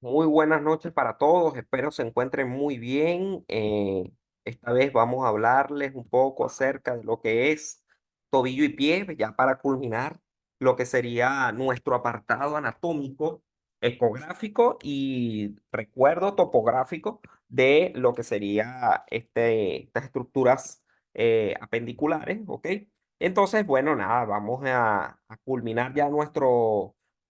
Muy buenas noches para todos, espero se encuentren muy bien. Esta vez vamos a hablarles un poco acerca de lo que es tobillo y pie, ya para culminar lo que sería nuestro apartado anatómico, ecográfico y recuerdo topográfico de lo que sería estas estructuras apendiculares, ¿ok? Entonces, bueno, nada, vamos a culminar ya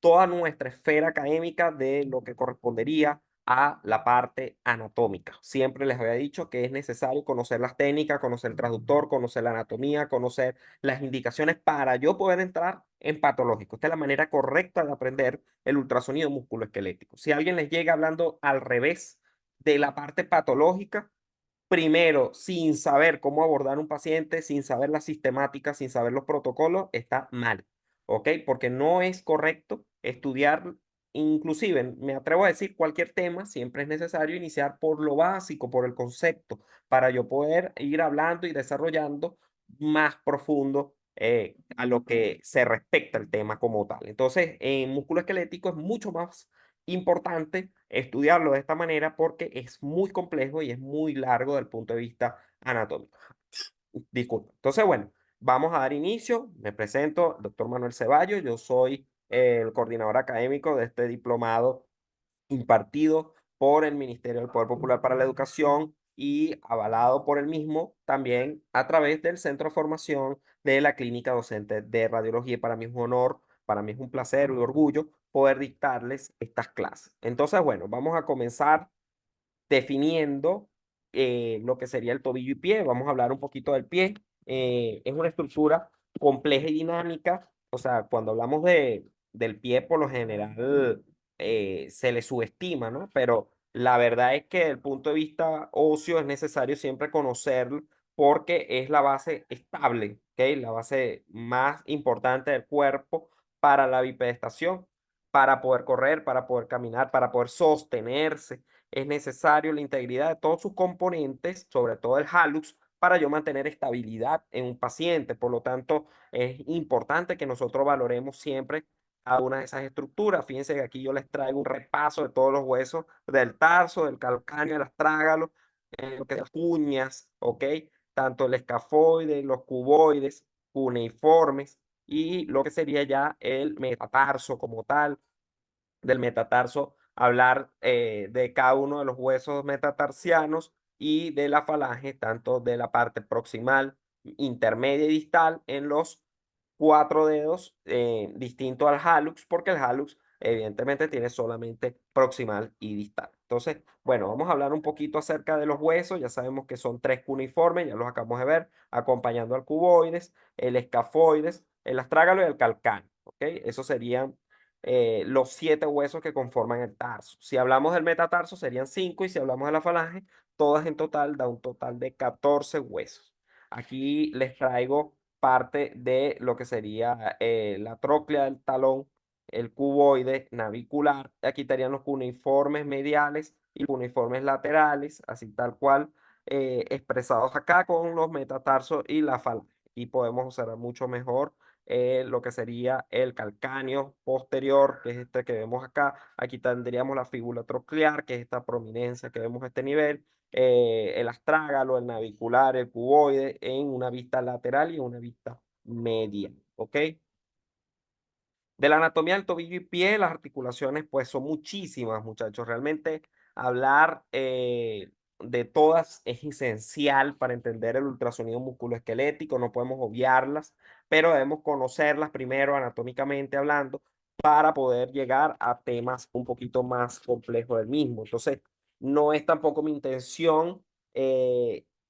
toda nuestra esfera académica de lo que correspondería a la parte anatómica. Siempre les había dicho que es necesario conocer las técnicas, conocer el traductor, conocer la anatomía, conocer las indicaciones para yo poder entrar en patológico. Esta es la manera correcta de aprender el ultrasonido musculoesquelético. Si alguien les llega hablando al revés de la parte patológica, primero, sin saber cómo abordar un paciente, sin saber la sistemática, sin saber los protocolos, está mal, ¿ok? Porque no es correcto estudiar, inclusive, me atrevo a decir, cualquier tema, siempre es necesario iniciar por lo básico, por el concepto, para yo poder ir hablando y desarrollando más profundo a lo que se respecta al tema como tal. Entonces, en músculo esquelético es mucho más importante estudiarlo de esta manera porque es muy complejo y es muy largo desde el punto de vista anatómico. Disculpa. Entonces, bueno, vamos a dar inicio. Me presento, doctor Manuel Ceballos. Yo soy el coordinador académico de este diplomado impartido por el Ministerio del Poder Popular para la Educación y avalado por el mismo también a través del Centro de Formación de la Clínica Docente de Radiología. Y para mí es un honor, para mí es un placer y orgullo poder dictarles estas clases. Entonces, bueno, vamos a comenzar definiendo lo que sería el tobillo y pie. Vamos a hablar un poquito del pie. Es una estructura compleja y dinámica. O sea, cuando hablamos del pie, por lo general se le subestima, ¿no? Pero la verdad es que desde el punto de vista óseo es necesario siempre conocerlo porque es la base estable, ¿ok? La base más importante del cuerpo para la bipedestación, para poder correr, para poder caminar, para poder sostenerse. Es necesario la integridad de todos sus componentes, sobre todo el hallux, para yo mantener estabilidad en un paciente. Por lo tanto, es importante que nosotros valoremos siempre cada una de esas estructuras. Fíjense que aquí yo les traigo un repaso de todos los huesos del tarso, del calcáneo, del astrágalo, lo que las uñas, ¿ok? Tanto el escafoide, los cuboides, cuneiformes y lo que sería ya el metatarso como tal. Del metatarso, hablar de cada uno de los huesos metatarsianos y de la falange, tanto de la parte proximal, intermedia y distal en los cuatro dedos, distinto al hallux, porque el hallux evidentemente tiene solamente proximal y distal. Entonces, bueno, vamos a hablar un poquito acerca de los huesos. Ya sabemos que son tres cuneiformes, ya los acabamos de ver, acompañando al cuboides, el escafoides, el astrágalo y el calcáneo. ¿Ok? Esos serían los siete huesos que conforman el tarso. Si hablamos del metatarso serían cinco y si hablamos de la falange, todas en total da un total de 14 huesos. Aquí les traigo parte de lo que sería la tróclea del talón, el cuboide navicular. Aquí estarían los cuneiformes mediales y cuneiformes laterales, así tal cual, expresados acá con los metatarsos y la falange. Y podemos observar mucho mejor lo que sería el calcáneo posterior, que es este que vemos acá. Aquí tendríamos la fíbula troclear, que es esta prominencia que vemos a este nivel. El astrágalo, el navicular, el cuboide en una vista lateral y en una vista media. ¿Ok? De la anatomía del tobillo y pie, las articulaciones pues son muchísimas, muchachos. Realmente hablar de todas es esencial para entender el ultrasonido musculoesquelético, no podemos obviarlas, pero debemos conocerlas primero anatómicamente hablando para poder llegar a temas un poquito más complejos del mismo. Entonces, no es tampoco mi intención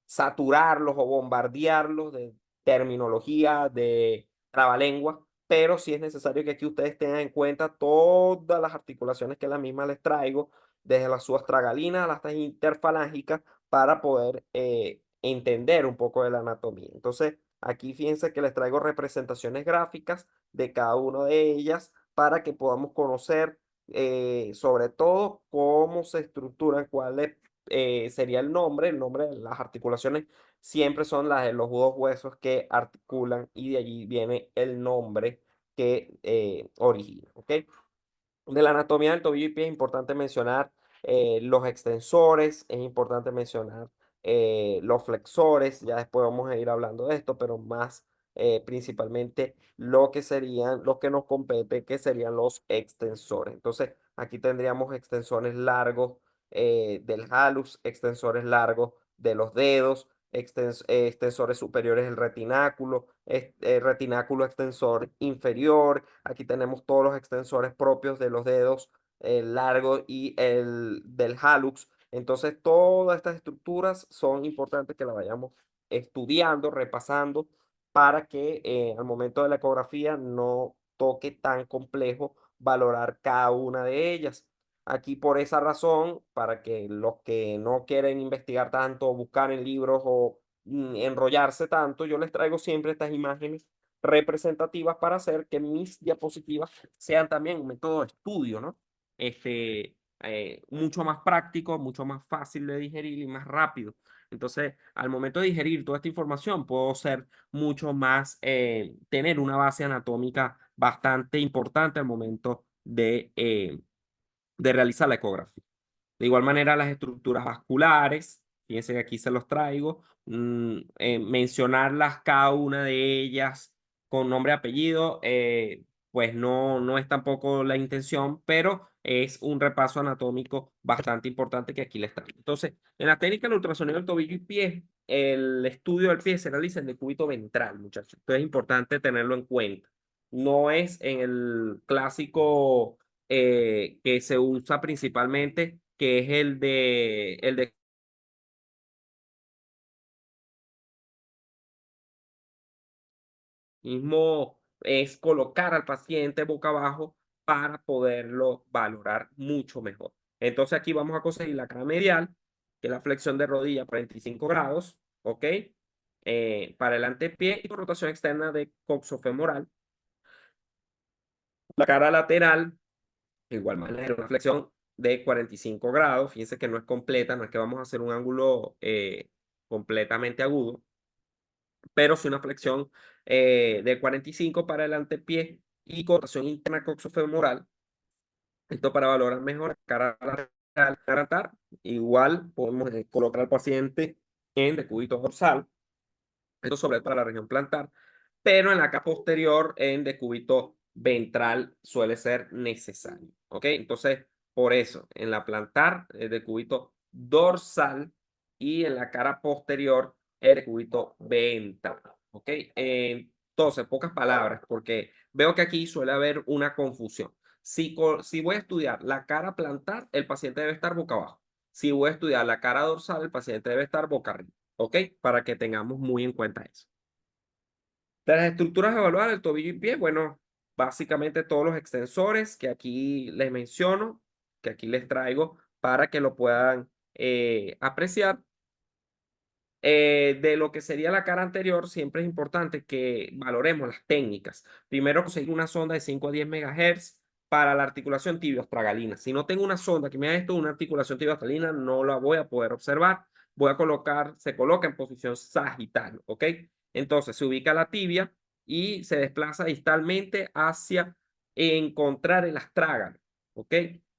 saturarlos o bombardearlos de terminología, de trabalengua, pero sí es necesario que aquí ustedes tengan en cuenta todas las articulaciones que la misma les traigo, desde las subastragalinas a las interfalángicas, para poder entender un poco de la anatomía. Entonces, aquí fíjense que les traigo representaciones gráficas de cada una de ellas para que podamos conocer sobre todo cómo se estructuran, sería el nombre de las articulaciones siempre son las de los dos huesos que articulan y de allí viene el nombre que origina, ¿ok? De la anatomía del tobillo y pie es importante mencionar los extensores, es importante mencionar los flexores, ya después vamos a ir hablando de esto, pero más principalmente lo que serían, lo que nos compete, que serían los extensores. Entonces, aquí tendríamos extensores largos del hallux, extensores largos de los dedos, extensores superiores del retináculo, retináculo extensor inferior. Aquí tenemos todos los extensores propios de los dedos, el largo y el del hallux. Entonces, todas estas estructuras son importantes que las vayamos estudiando, repasando, para que al momento de la ecografía no toque tan complejo valorar cada una de ellas. Aquí por esa razón, para que los que no quieren investigar tanto, buscar en libros o enrollarse tanto, yo les traigo siempre estas imágenes representativas para hacer que mis diapositivas sean también un método de estudio, ¿no? Mucho más práctico, mucho más fácil de digerir y más rápido. Entonces, al momento de digerir toda esta información, puedo ser mucho más, tener una base anatómica bastante importante al momento de realizar la ecografía. De igual manera, las estructuras vasculares, fíjense que aquí se los traigo, mencionarlas cada una de ellas con nombre y apellido, pues no es tampoco la intención, pero es un repaso anatómico bastante importante que aquí les traigo. Entonces, en la técnica del ultrasonido del tobillo y pie, el estudio del pie se realiza en el decúbito ventral, muchachos. Esto es importante tenerlo en cuenta. No es en el clásico que se usa principalmente, que es el de mismo, es colocar al paciente boca abajo para poderlo valorar mucho mejor. Entonces aquí vamos a conseguir la cara medial, que es la flexión de rodilla 45 grados, ¿ok? Para el antepié y con rotación externa de coxofemoral. La cara lateral, de igual manera, una flexión de 45 grados. Fíjense que no es completa, no es que vamos a hacer un ángulo completamente agudo, pero sí una flexión de 45 para el antepié y con rotación interna coxofemoral. Esto para valorar mejor la cara lateral, tratar. Igual podemos colocar al paciente en decúbito dorsal. Esto sobre todo para la región plantar, pero en la capa posterior en decúbito ventral suele ser necesario. ¿Ok? Entonces, por eso, en la plantar, el decúbito dorsal y en la cara posterior, el decúbito ventral. ¿Ok? Entonces, pocas palabras, porque veo que aquí suele haber una confusión. Si voy a estudiar la cara plantar, el paciente debe estar boca abajo. Si voy a estudiar la cara dorsal, el paciente debe estar boca arriba. ¿Ok? Para que tengamos muy en cuenta eso. De las estructuras evaluadas del tobillo y pie, bueno, básicamente todos los extensores que aquí les menciono, que aquí les traigo para que lo puedan apreciar. De lo que sería la cara anterior, siempre es importante que valoremos las técnicas. Primero, conseguir una sonda de 5 a 10 MHz para la articulación tibio-astragalina. Si no tengo una sonda que me haga esto, una articulación tibio-astragalina, no la voy a poder observar. Voy a colocar, se coloca en posición sagital, ¿ok? Entonces, se ubica la tibia y se desplaza distalmente hacia encontrar el astrágalo, ¿ok?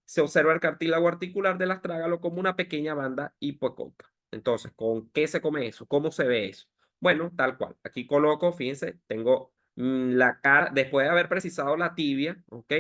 Se observa el cartílago articular del astrágalo como una pequeña banda hipoecóica. Entonces, ¿con qué se come eso? ¿Cómo se ve eso? Bueno, tal cual. Aquí coloco, fíjense, tengo la cara, después de haber precisado la tibia, ¿ok?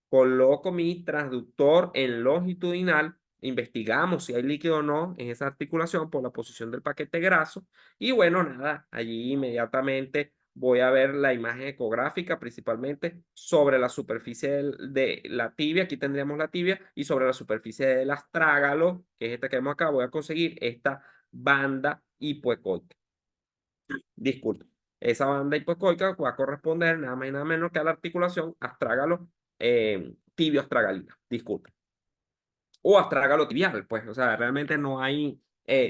Coloco mi transductor en longitudinal, investigamos si hay líquido o no en esa articulación por la posición del paquete graso. Y bueno, nada, allí inmediatamente voy a ver la imagen ecográfica, principalmente sobre la superficie de la tibia. Aquí tendríamos la tibia y sobre la superficie del astrágalo, que es esta que vemos acá, voy a conseguir esta banda hipoecoica. Disculpe, esa banda hipoecoica va a corresponder nada más y nada menos que a la articulación astrágalo tibio astragalina. Disculpe. O astrágalo tibial, pues, o sea, realmente no hay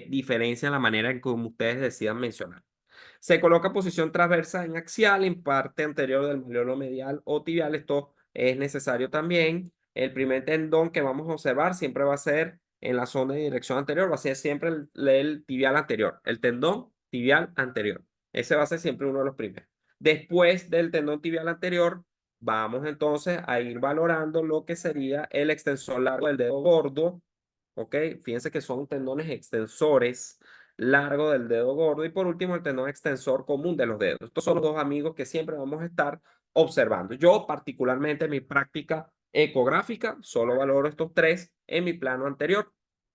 diferencia en la manera en como ustedes decidan mencionar. Se coloca posición transversa en axial, en parte anterior del malleolo medial o tibial. Esto es necesario también. El primer tendón que vamos a observar siempre va a ser en la zona de dirección anterior, va a ser siempre el tibial anterior, el tendón tibial anterior. Ese va a ser siempre uno de los primeros. Después del tendón tibial anterior, Vamos entonces a ir valorando lo que sería el extensor largo del dedo gordo, ¿ok? Fíjense que son tendones extensores largo del dedo gordo y por último el tendón extensor común de los dedos. Estos son los dos amigos que siempre vamos a estar observando. Yo particularmente en mi práctica ecográfica solo valoro estos tres en mi plano anterior.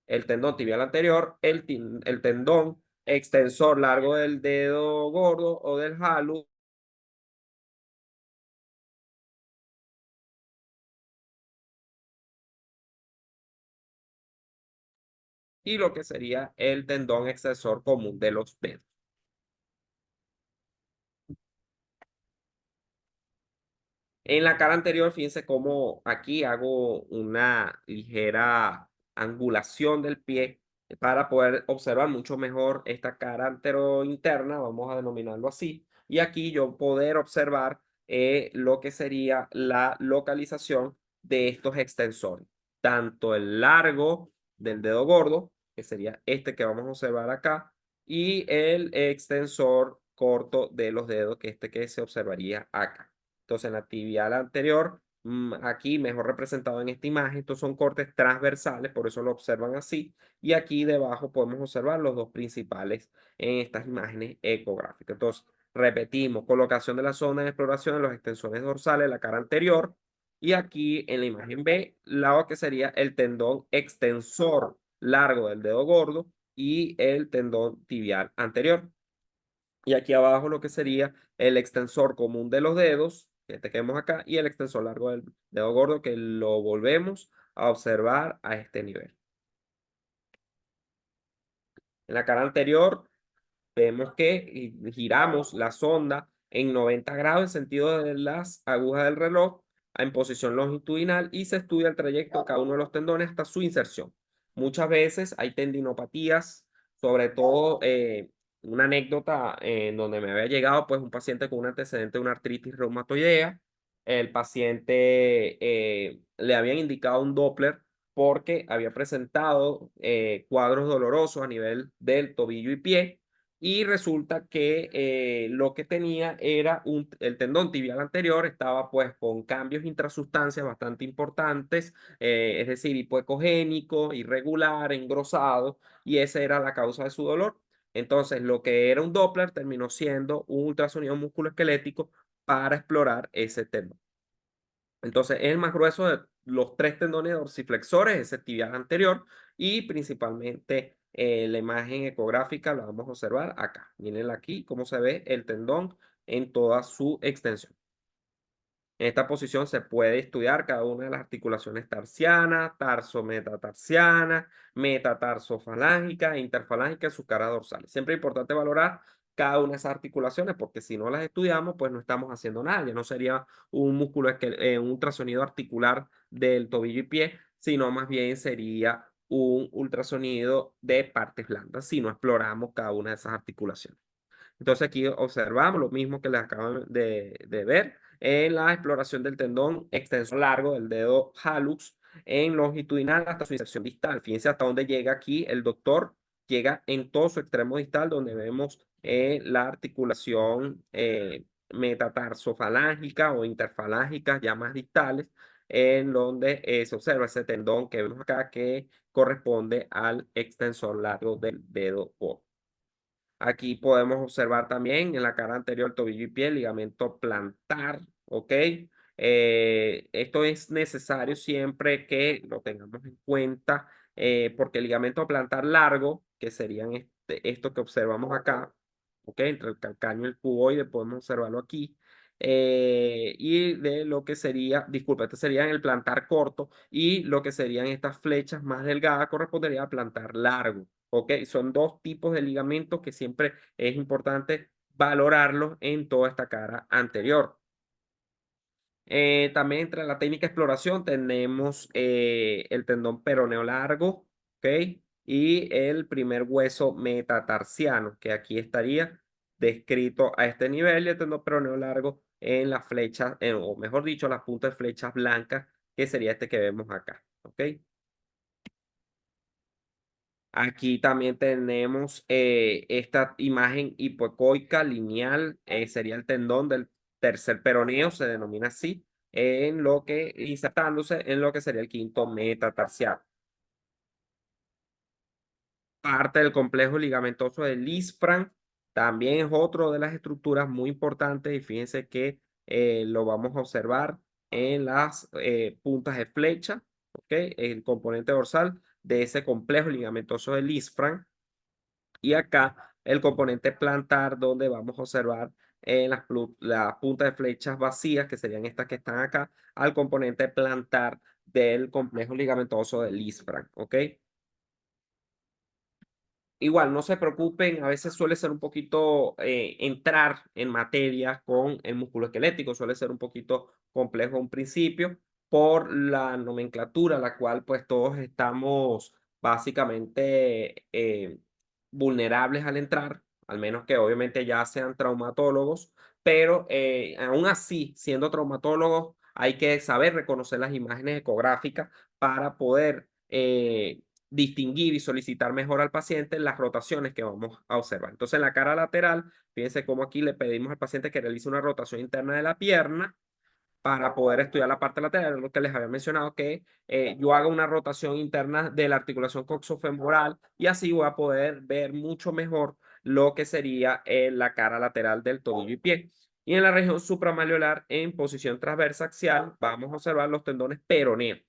El tendón tibial anterior, el tendón extensor largo del dedo gordo o del halus y lo que sería el tendón extensor común de los dedos. En la cara anterior, fíjense cómo aquí hago una ligera angulación del pie para poder observar mucho mejor esta cara interna, vamos a denominarlo así, y aquí yo poder observar lo que sería la localización de estos extensores, tanto el largo del dedo gordo, que sería este que vamos a observar acá, y el extensor corto de los dedos, que este que se observaría acá. Entonces, en la tibial anterior, aquí mejor representado en esta imagen, estos son cortes transversales, por eso lo observan así. Y aquí debajo podemos observar los dos principales en estas imágenes ecográficas. Entonces, repetimos, colocación de la zona de exploración en los extensores dorsales, la cara anterior. Y aquí en la imagen B, lado que sería el tendón extensor largo del dedo gordo y el tendón tibial anterior. Y aquí abajo lo que sería el extensor común de los dedos, que este que vemos acá, y el extensor largo del dedo gordo, que lo volvemos a observar a este nivel. En la cara anterior vemos que giramos la sonda en 90 grados en sentido de las agujas del reloj en posición longitudinal y se estudia el trayecto de cada uno de los tendones hasta su inserción. Muchas veces hay tendinopatías, sobre todo una anécdota en donde me había llegado pues un paciente con un antecedente de una artritis reumatoidea. El paciente le habían indicado un Doppler porque había presentado cuadros dolorosos a nivel del tobillo y pie y resulta que lo que tenía era el tendón tibial anterior, estaba pues con cambios intrasustancias bastante importantes, es decir, hipoecogénico, irregular, engrosado, y esa era la causa de su dolor. Entonces, lo que era un Doppler terminó siendo un ultrasonido musculoesquelético para explorar ese tendón. Entonces, es el más grueso de los tres tendones dorsiflexores, ese tibial anterior, y principalmente la imagen ecográfica la vamos a observar acá. Miren aquí cómo se ve el tendón en toda su extensión. En esta posición se puede estudiar cada una de las articulaciones tarsianas, tarso-metatarsiana, metatarsofalágica e interfalángica en sus caras dorsales. Siempre es importante valorar cada una de esas articulaciones porque si no las estudiamos, pues no estamos haciendo nada. Ya no sería un músculo, un ultrasonido articular del tobillo y pie, sino más bien sería un ultrasonido de partes blandas si no exploramos cada una de esas articulaciones. Entonces aquí observamos lo mismo que les acaban de ver en la exploración del tendón extensor largo del dedo hallux en longitudinal hasta su inserción distal. Fíjense hasta dónde llega aquí el doctor, llega en todo su extremo distal donde vemos la articulación metatarsofalángica o interfalángica ya más distales, en donde se observa ese tendón que vemos acá que corresponde al extensor largo del dedo gordo. Aquí podemos observar también en la cara anterior tobillo y pie, ligamento plantar, ¿ok? Esto es necesario siempre que lo tengamos en cuenta, porque el ligamento plantar largo, que serían esto que observamos acá, ¿ok? Entre el calcáneo y el cuboide, podemos observarlo aquí. Y de lo que sería, disculpa, este sería en el plantar corto y lo que serían estas flechas más delgadas correspondería a plantar largo. ¿Ok? Son dos tipos de ligamentos que siempre es importante valorarlos en toda esta cara anterior. También entre la técnica de exploración tenemos el tendón peroneo largo, ¿ok? Y el primer hueso metatarsiano, que aquí estaría descrito a este nivel, y el tendón peroneo largo en las flechas, o mejor dicho, las puntas de flechas blancas, que sería este que vemos acá, ¿ok? Aquí también tenemos esta imagen hipoecoica lineal, sería el tendón del tercer peroneo, se denomina así. insertándose en lo que sería el quinto metatarsiano. Parte del complejo ligamentoso del isfran también es otro de las estructuras muy importantes y fíjense que lo vamos a observar en las puntas de flecha, ¿ok? El componente dorsal de ese complejo ligamentoso del isfran. Y acá el componente plantar, donde vamos a observar en las puntas de flechas vacías, que serían estas que están acá, al componente plantar del complejo ligamentoso del isfran, ¿ok? Igual, no se preocupen, a veces suele ser un poquito entrar en materia con el músculo esquelético, suele ser un poquito complejo un principio por la nomenclatura, la cual pues todos estamos básicamente vulnerables al entrar, al menos que obviamente ya sean traumatólogos, pero aún así, siendo traumatólogos, hay que saber reconocer las imágenes ecográficas para poder distinguir y solicitar mejor al paciente las rotaciones que vamos a observar. Entonces, en la cara lateral, fíjense cómo aquí le pedimos al paciente que realice una rotación interna de la pierna para poder estudiar la parte lateral, lo que les había mencionado, que yo haga una rotación interna de la articulación coxofemoral y así voy a poder ver mucho mejor lo que sería la cara lateral del tobillo y pie. Y en la región supramalleolar, en posición transversa axial, vamos a observar los tendones peroneos.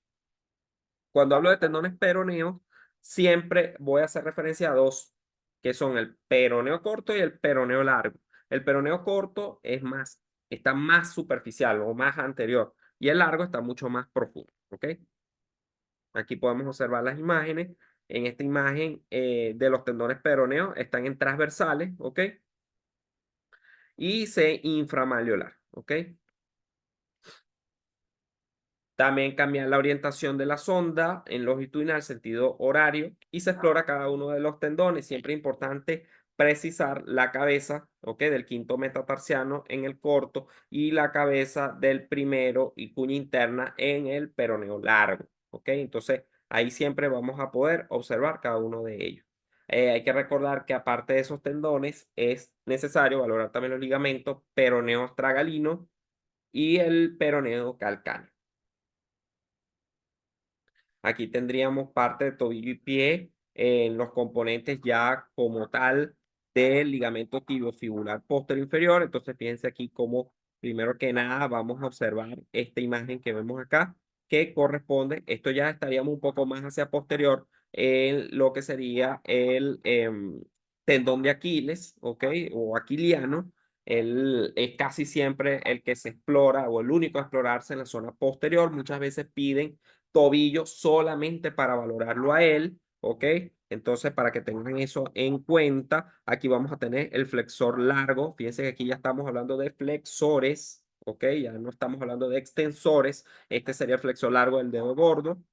Cuando hablo de tendones peroneos, siempre voy a hacer referencia a dos, que son el peroneo corto y el peroneo largo. El peroneo corto está más superficial o más anterior, y el largo está mucho más profundo, ¿ok? Aquí podemos observar las imágenes. En esta imagen de los tendones peroneos están en transversales, ¿ok? Y se inframalleolar, ¿ok? También cambiar la orientación de la sonda en longitudinal sentido horario y se explora cada uno de los tendones. Siempre es importante precisar la cabeza, ¿ok? Del quinto metatarsiano en el corto y la cabeza del primero y cuña interna en el peroneo largo, ¿ok? Entonces, ahí siempre vamos a poder observar cada uno de ellos. Hay que recordar que aparte de esos tendones es necesario valorar también los ligamentos peroneo astragalino y el peroneo calcáneo. Aquí tendríamos parte de tobillo y pie en los componentes ya como tal del ligamento tibiofibular posterior inferior. Entonces, fíjense aquí como primero que nada vamos a observar esta imagen que vemos acá, que corresponde, esto ya estaríamos un poco más hacia posterior en lo que sería el tendón de Aquiles, ¿ok? O aquiliano. Él es casi siempre el que se explora o el único a explorarse en la zona posterior. Muchas veces piden tobillo solamente para valorarlo a él, ¿ok? Entonces, para que tengan eso en cuenta, aquí vamos a tener el flexor largo. Fíjense que aquí ya estamos hablando de flexores, ¿ok? Ya no estamos hablando de extensores. Este sería el flexor largo del dedo gordo.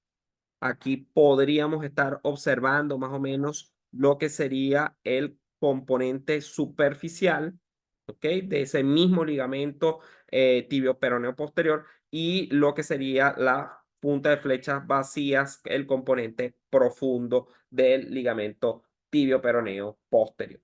Aquí podríamos estar observando más o menos lo que sería el componente superficial, ¿ok? De ese mismo ligamento tibio peroneo posterior y lo que sería la punta de flechas vacías, el componente profundo del ligamento tibio peroneo posterior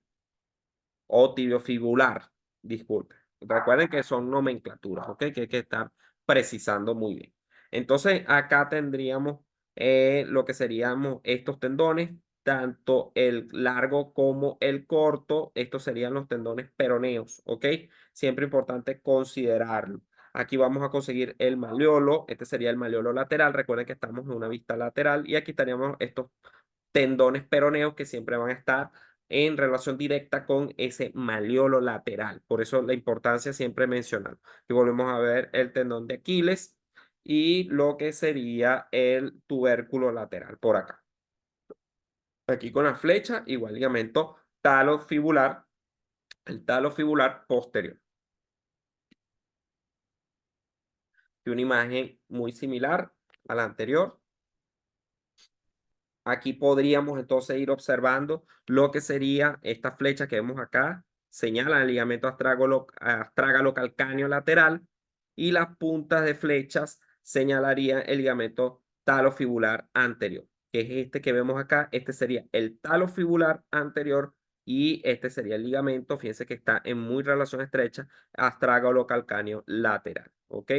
o tibiofibular, disculpe. Recuerden que son nomenclaturas, ¿ok? Que hay que estar precisando muy bien. Entonces, acá tendríamos lo que seríamos estos tendones, tanto el largo como el corto. Estos serían los tendones peroneos, ¿ok? Siempre importante considerarlo. Aquí vamos a conseguir el maleolo. Este sería el maleolo lateral. Recuerden que estamos en una vista lateral y aquí estaríamos estos tendones peroneos que siempre van a estar en relación directa con ese maleolo lateral. Por eso la importancia siempre mencionar. Y volvemos a ver el tendón de Aquiles y lo que sería el tubérculo lateral por acá. Aquí con la flecha, igual ligamento talofibular, el talofibular posterior. Y una imagen muy similar a la anterior. Aquí podríamos entonces ir observando lo que sería esta flecha que vemos acá, señala el ligamento astrágalo calcáneo lateral y las puntas de flechas señalarían el ligamento talofibular anterior, que es este que vemos acá. Este sería el talofibular anterior y este sería el ligamento, fíjense que está en muy relación estrecha, astrágalo calcáneo lateral, ¿ok?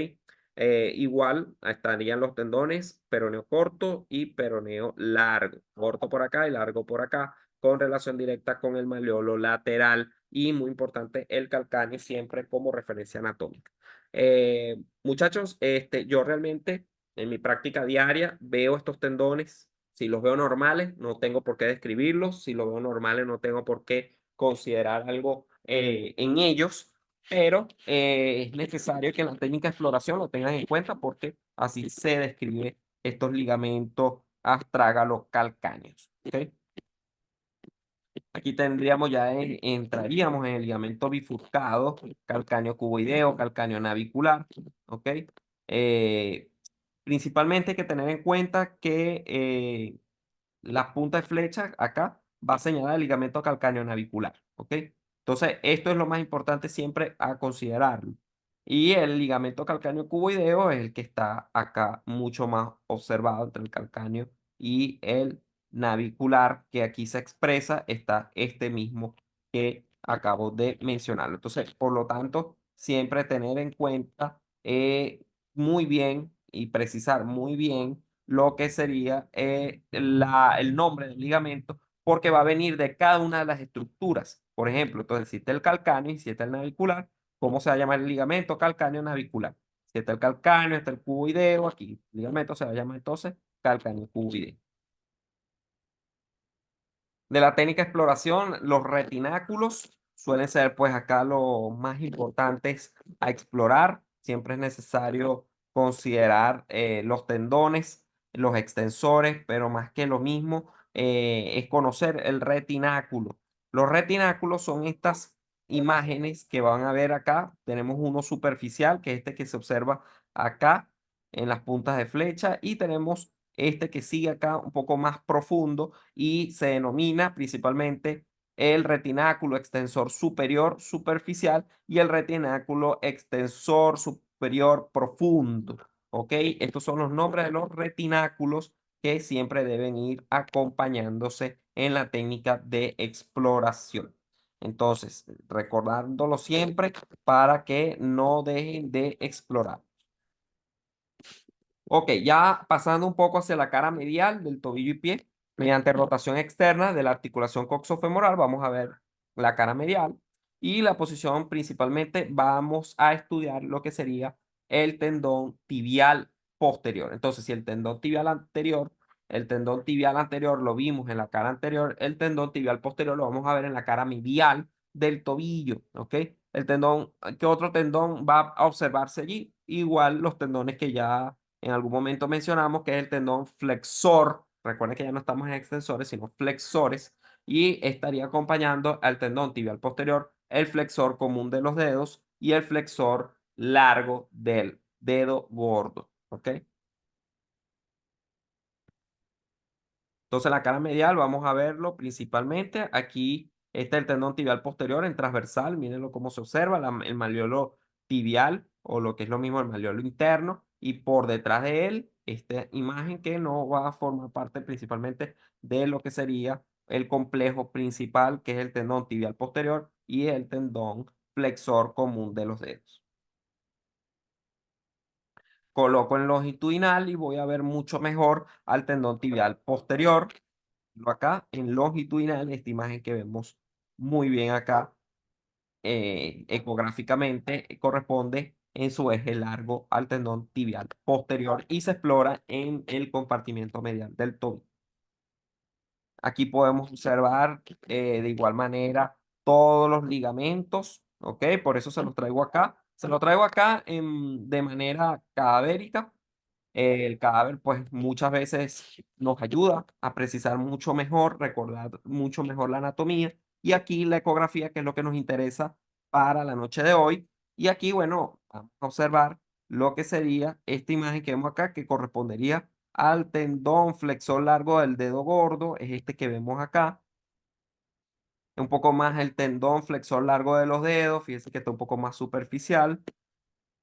Igual estarían los tendones peroneo corto y peroneo largo. Corto por acá y largo por acá, con relación directa con el malleolo lateral y muy importante el calcáneo siempre como referencia anatómica. Muchachos, yo realmente en mi práctica diaria veo estos tendones. Si los veo normales, no tengo por qué describirlos. Si los veo normales, no tengo por qué considerar algo en ellos, pero es necesario que en la técnica de exploración lo tengan en cuenta porque así se describe estos ligamentos astrágalos calcáneos. ¿Ok? Aquí tendríamos ya, entraríamos en el ligamento bifurcado, calcáneo cuboideo, calcáneo navicular. ¿Ok? Eh, Principalmente hay que tener en cuenta que la punta de flecha acá va a señalar el ligamento calcáneo navicular, ¿ok? Entonces, esto es lo más importante siempre a considerarlo. Y el ligamento calcáneo cuboideo es el que está acá mucho más observado entre el calcáneo y el navicular, que aquí se expresa, está este mismo que acabo de mencionarlo. Entonces, por lo tanto, siempre tener en cuenta muy bien y precisar muy bien lo que sería el nombre del ligamento, porque va a venir de cada una de las estructuras. Por ejemplo, entonces, si está el calcáneo y si está el navicular, ¿cómo se va a llamar el ligamento calcáneo navicular? Si está el calcáneo, está el cuboideo, aquí el ligamento se va a llamar entonces calcáneo cuboideo. De la técnica de exploración, los retináculos suelen ser pues acá los más importantes a explorar. Siempre es necesario considerar los tendones, los extensores, pero más que lo mismo es conocer el retináculo. Los retináculos son estas imágenes que van a ver acá. Tenemos uno superficial, que es este que se observa acá en las puntas de flecha, y tenemos este que sigue acá un poco más profundo y se denomina principalmente el retináculo extensor superior superficial y el retináculo extensor superior profundo. ¿Ok? Estos son los nombres de los retináculos que siempre deben ir acompañándose en la técnica de exploración. Entonces, recordándolo siempre para que no dejen de explorar. Ok, ya pasando un poco hacia la cara medial del tobillo y pie, mediante rotación externa de la articulación coxofemoral, vamos a ver la cara medial y la posición principalmente vamos a estudiar lo que sería el tendón tibial posterior. Entonces, si el tendón tibial anterior lo vimos en la cara anterior, el tendón tibial posterior lo vamos a ver en la cara medial del tobillo, ¿ok? El tendón, ¿qué otro tendón va a observarse allí? Igual los tendones que ya en algún momento mencionamos, que es el tendón flexor. Recuerden que ya no estamos en extensores, sino flexores. Y estaría acompañando al tendón tibial posterior, el flexor común de los dedos y el flexor largo del dedo gordo. ¿Ok? Entonces, la cara medial, vamos a verlo principalmente. Aquí está el tendón tibial posterior en transversal. Mírenlo cómo se observa, el malleolo tibial, o lo que es lo mismo, el malleolo interno. Y por detrás de él, esta imagen que no va a formar parte principalmente de lo que sería el complejo principal, que es el tendón tibial posterior y el tendón flexor común de los dedos. Coloco en longitudinal y voy a ver mucho mejor al tendón tibial posterior acá en longitudinal, esta imagen que vemos muy bien acá, ecográficamente, corresponde en su eje largo al tendón tibial posterior y se explora en el compartimiento medial del tobillo. Aquí podemos observar de igual manera todos los ligamentos, ¿ok? Por eso se los traigo acá. Se los traigo acá de manera cadavérica. El cadáver, pues muchas veces nos ayuda a precisar mucho mejor, recordar mucho mejor la anatomía. Y aquí la ecografía, que es lo que nos interesa para la noche de hoy. Y aquí, bueno, vamos a observar lo que sería esta imagen que vemos acá, que correspondería al tendón flexor largo del dedo gordo, es este que vemos acá. Un poco más el tendón flexor largo de los dedos, fíjense que está un poco más superficial.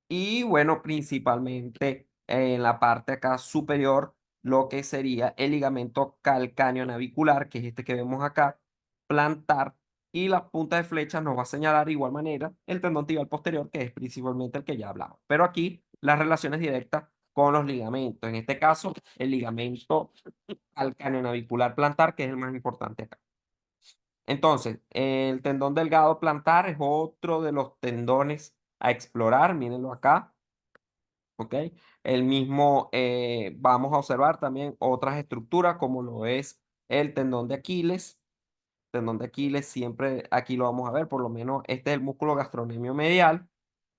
Y bueno, principalmente en la parte acá superior, lo que sería el ligamento calcáneo navicular, que es este que vemos acá, plantar, y la punta de flecha nos va a señalar de igual manera el tendón tibial posterior, que es principalmente el que ya hablamos. Pero aquí las relaciones directas con los ligamentos. En este caso, el ligamento calcáneo-navicular plantar, que es el más importante acá. Entonces, el tendón delgado plantar es otro de los tendones a explorar. Mírenlo acá, ¿ok? El mismo, vamos a observar también otras estructuras como lo es el tendón de Aquiles. Tendón de Aquiles siempre aquí lo vamos a ver, por lo menos este es el músculo gastrocnemio medial,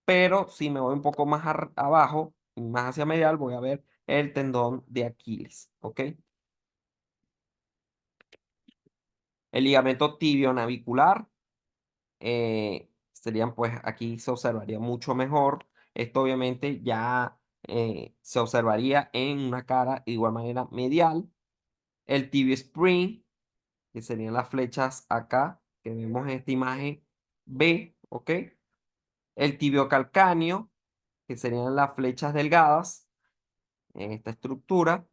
pero si me voy un poco más abajo, y más hacia medial, voy a ver el tendón de Aquiles, ¿ok? El ligamento tibio navicular, serían pues aquí se observaría mucho mejor. Esto obviamente ya se observaría en una cara de igual manera medial. El tibio spring, que serían las flechas acá, que vemos en esta imagen B, ¿ok? El tibio calcáneo, que serían las flechas delgadas en esta estructura.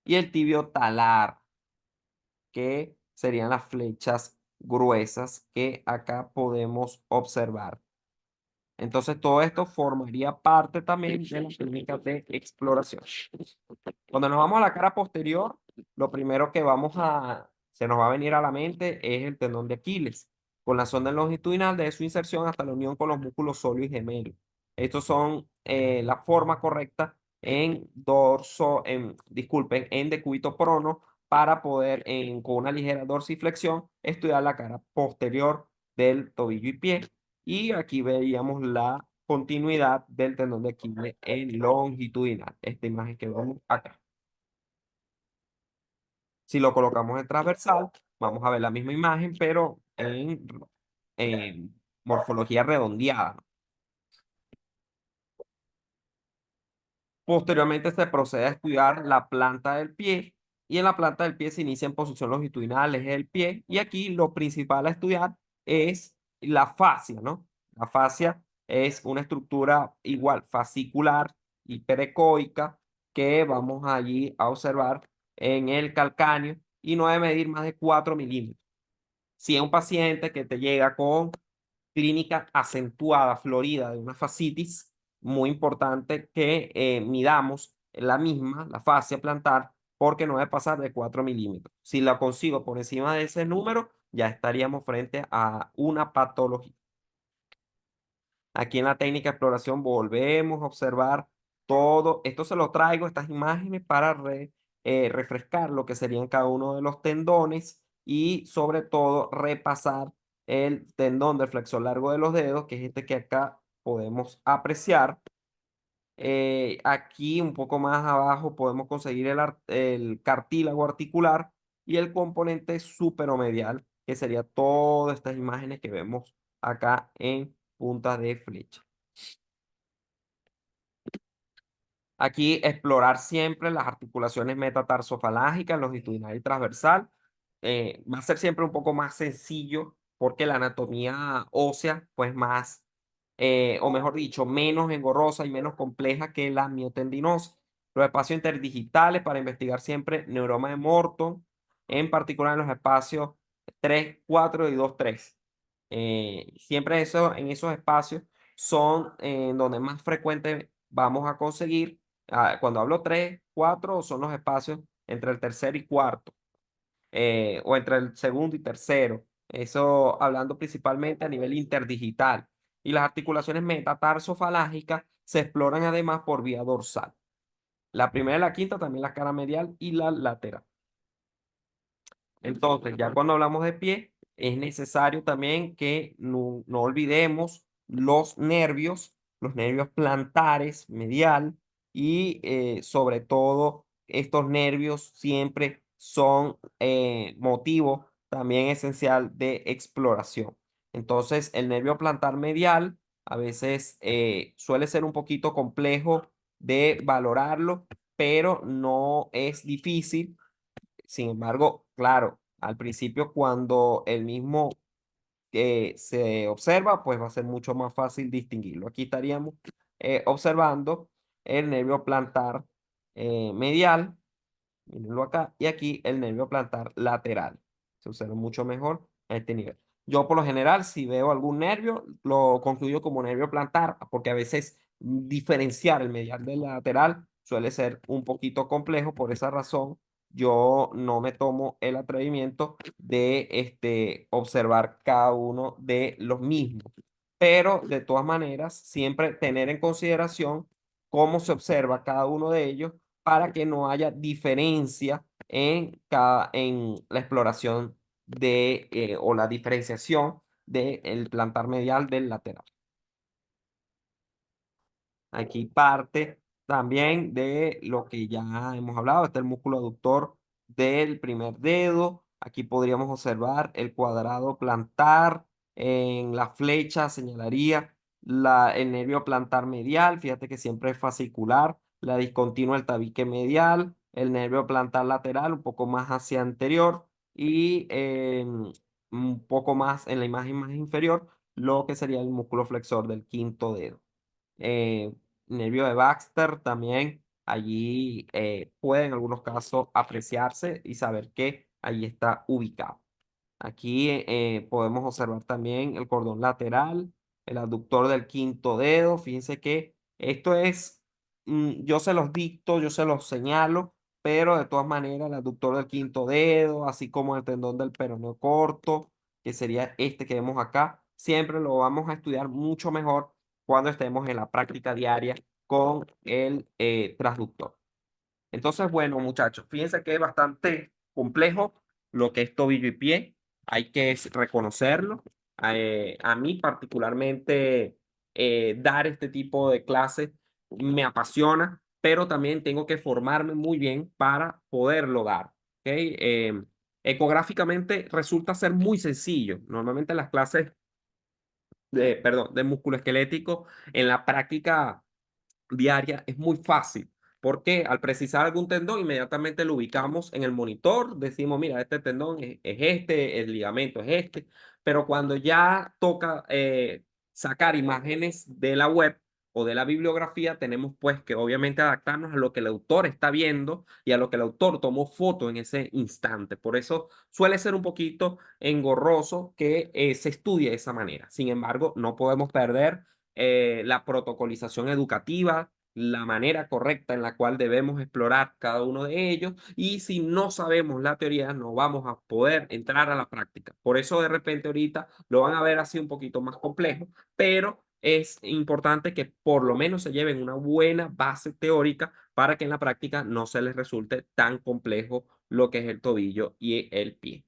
Y el tibio talar, que serían las flechas gruesas que acá podemos observar. Entonces, todo esto formaría parte también de la técnica de exploración. Cuando nos vamos a la cara posterior, lo primero que se nos va a venir a la mente es el tendón de Aquiles, con la zona longitudinal de su inserción hasta la unión con los músculos sóleo y gemelo. Estos son la forma correcta disculpen, en decúbito prono para poder, con una ligera dorsiflexión, estudiar la cara posterior del tobillo y pie. Y aquí veíamos la continuidad del tendón de Aquiles en longitudinal, esta imagen que vemos acá. Si lo colocamos en transversal, vamos a ver la misma imagen, pero en morfología redondeada. Posteriormente se procede a estudiar la planta del pie y en la planta del pie se inicia en posición longitudinal, eje del pie, y aquí lo principal a estudiar es la fascia, ¿no? La fascia es una estructura igual fascicular hiperecoica que vamos allí a observar en el calcáneo y no debe medir más de 4 milímetros. Si es un paciente que te llega con clínica acentuada, florida de una fascitis, muy importante que midamos la misma, la fascia plantar, porque no debe pasar de 4 milímetros. Si la consigo por encima de ese número, ya estaríamos frente a una patología. Aquí en la técnica de exploración volvemos a observar todo. Esto se lo traigo, estas imágenes, para refrescar lo que serían cada uno de los tendones y sobre todo repasar el tendón del flexor largo de los dedos, que es este que acá podemos apreciar. Aquí un poco más abajo podemos conseguir el cartílago articular y el componente superomedial, que sería todas estas imágenes que vemos acá en punta de flecha. Aquí explorar siempre las articulaciones metatarsofalángicas, longitudinal y transversal. Va a ser siempre un poco más sencillo porque la anatomía ósea, pues más, o mejor dicho, menos engorrosa y menos compleja que la miotendinosa. Los espacios interdigitales para investigar siempre neuroma de Morton, en particular en los espacios 3, 4 y 2, 3. Siempre en esos espacios son en donde más frecuente vamos a conseguir. Cuando hablo 3, 4 son los espacios entre el tercer y cuarto, o entre el segundo y tercero. Eso hablando principalmente a nivel interdigital. Y las articulaciones metatarsofalángicas se exploran además por vía dorsal. La primera y la quinta, también la cara medial y la lateral. Entonces, ya cuando hablamos de pie, es necesario también que no olvidemos los nervios plantares, medial, y sobre todo estos nervios siempre son motivo también esencial de exploración. Entonces, el nervio plantar medial a veces suele ser un poquito complejo de valorarlo, pero no es difícil. Sin embargo, claro, al principio cuando el mismo se observa, pues va a ser mucho más fácil distinguirlo. Aquí estaríamos observando el nervio plantar medial, mírenlo acá, y aquí el nervio plantar lateral. Se observa mucho mejor a este nivel. Yo por lo general, si veo algún nervio, lo concluyo como nervio plantar, porque a veces diferenciar el medial del lateral suele ser un poquito complejo. Por esa razón, yo no me tomo el atrevimiento de observar cada uno de los mismos. Pero de todas maneras, siempre tener en consideración cómo se observa cada uno de ellos para que no haya diferencia en la exploración o la diferenciación del plantar medial del lateral. Aquí parte también de lo que ya hemos hablado, está el músculo aductor del primer dedo. Aquí podríamos observar el cuadrado plantar. En la flecha señalaría el nervio plantar medial. Fíjate que siempre es fascicular. La discontinua el tabique medial. El nervio plantar lateral un poco más hacia anterior. Y un poco más en la imagen más inferior, lo que sería el músculo flexor del quinto dedo. eh, Nervio de Baxter también, allí puede en algunos casos apreciarse y saber que allí está ubicado. Aquí podemos observar también el cordón lateral, el aductor del quinto dedo. Fíjense que esto es, yo se los dicto, yo se los señalo, pero de todas maneras el aductor del quinto dedo, así como el tendón del peroneo corto, que sería este que vemos acá, siempre lo vamos a estudiar mucho mejor cuando estemos en la práctica diaria con el transductor. Entonces, bueno, muchachos, fíjense que es bastante complejo lo que es tobillo y pie. Hay que reconocerlo. A mí particularmente dar este tipo de clases me apasiona, pero también tengo que formarme muy bien para poderlo dar. ¿Ok? Ecográficamente resulta ser muy sencillo. Normalmente las clases perdón, de músculo esquelético en la práctica diaria es muy fácil, porque al precisar algún tendón, inmediatamente lo ubicamos en el monitor, decimos, mira, este tendón es este, el ligamento es este, pero cuando ya toca sacar imágenes de la web o de la bibliografía, tenemos pues que obviamente adaptarnos a lo que el autor está viendo y a lo que el autor tomó foto en ese instante. Por eso suele ser un poquito engorroso que se estudie de esa manera. Sin embargo, no podemos perder la protocolización educativa, la manera correcta en la cual debemos explorar cada uno de ellos, y si no sabemos la teoría no vamos a poder entrar a la práctica. Por eso de repente ahorita lo van a ver así un poquito más complejo, pero es importante que por lo menos se lleven una buena base teórica para que en la práctica no se les resulte tan complejo lo que es el tobillo y el pie.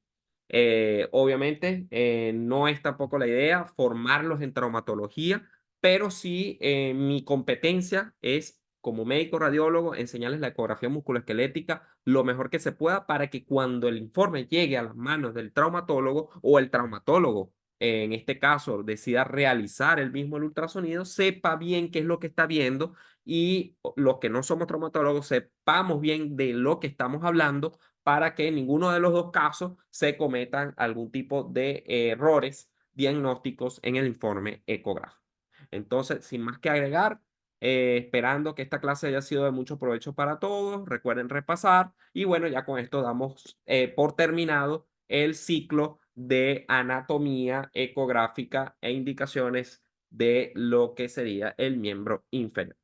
Obviamente, no es tampoco la idea formarlos en traumatología, pero sí mi competencia es como médico radiólogo enseñarles la ecografía musculoesquelética lo mejor que se pueda para que cuando el informe llegue a las manos del traumatólogo o el traumatólogo, en este caso, decida realizar el mismo el ultrasonido, sepa bien qué es lo que está viendo y los que no somos traumatólogos sepamos bien de lo que estamos hablando para que en ninguno de los dos casos se cometan algún tipo de errores diagnósticos en el informe ecográfico. Entonces, sin más que agregar, esperando que esta clase haya sido de mucho provecho para todos, recuerden repasar y bueno, ya con esto damos por terminado el ciclo de anatomía ecográfica e indicaciones de lo que sería el miembro inferior.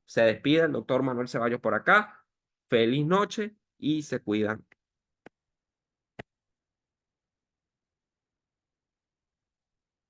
Se despide el doctor Manuel Ceballos por acá. Feliz noche y se cuidan.